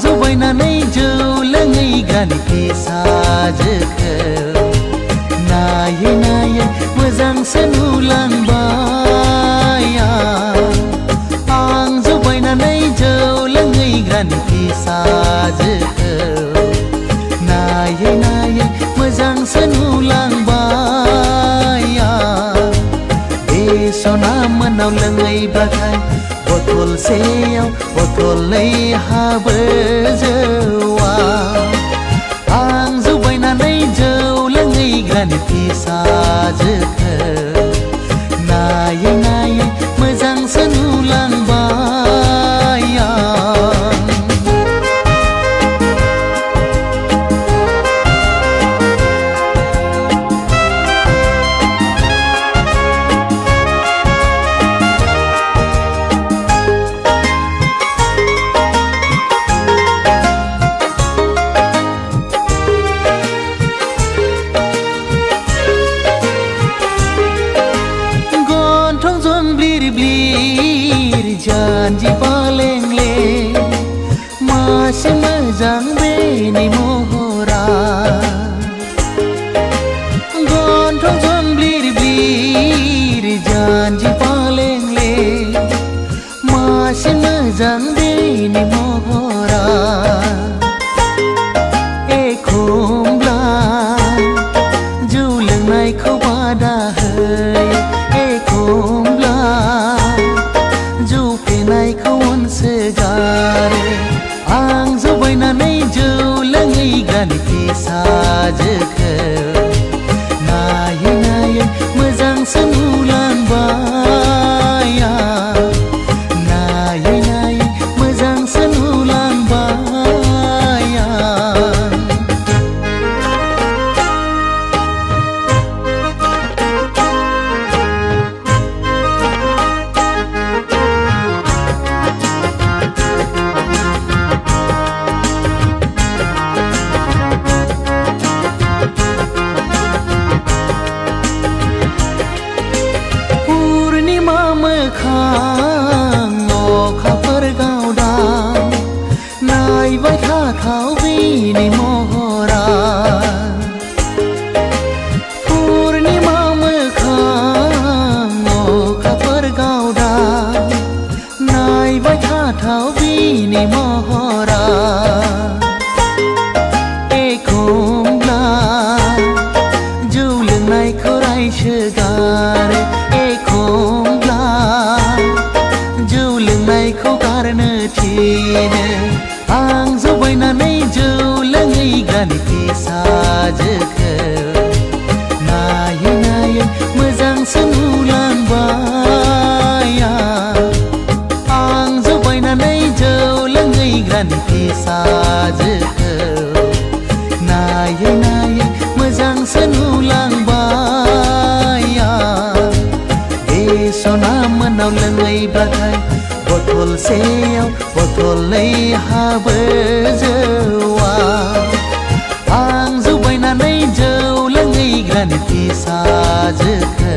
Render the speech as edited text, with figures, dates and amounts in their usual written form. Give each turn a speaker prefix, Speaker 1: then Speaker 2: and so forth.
Speaker 1: जौ बायनानै जौ लोंहैग्रानि फिसाजोखौ नायै नायै मोजांसो नुलांबाय आं जौ बायनानै जौ लोंहैग्रानि फिसाजोखौ नायै नायै मोजांसो नुलांबाय बे सना मोनाव लोंहैबाथाय बथलसेयाव बथलनै हाबो जौआ आं जौ बायनानै जौ लोंहैग्रानि फिसाजोखौ नायै नायै मोजांसो नुलांबाय जानजि पालेंले मासे मोजां बेनि महरा गन्थं जंब्लिर ब्लिर जानजि पालेंले मासे मोजां बेनि महरा एखमब्ला जौ लोंनायखौ बादा होयो एखमब्ला जौ फेनायखौ अनसोगारो आं जौ बायनानै जौ लोंहैग्रानि फिसाजोखौ नायै नायै मोजांसो नुलांबाय नायै नायै मोजांसो नुलांबाय अखाफोर गावदां नायबाय थाथाव बेनि महरा पुर्णिमा मोखां अखाफोर गावदां नायबाय थाथाव बेनि महरा एखमब्ला जौ लोंनायखौ रायसोगारो एखमब्ला जौ लोंनायखौ गारनो थिनो आं जौ बायनानै जौ लोंहैग्रानि फिसाजोखौ नायै नायै मोजांसो नुलांबाय आं जौ बायनानै जौ लोंहैग्रानि फिसाजोखौ नायै नायै मोजांसो नुलांबाय बे सना मोनाव लोंहैबाथाय बथलसेयाव बथलनै हाबो जौआ आं जौ बायनानै जौ लोंहैग्रानि फिसाजोखौ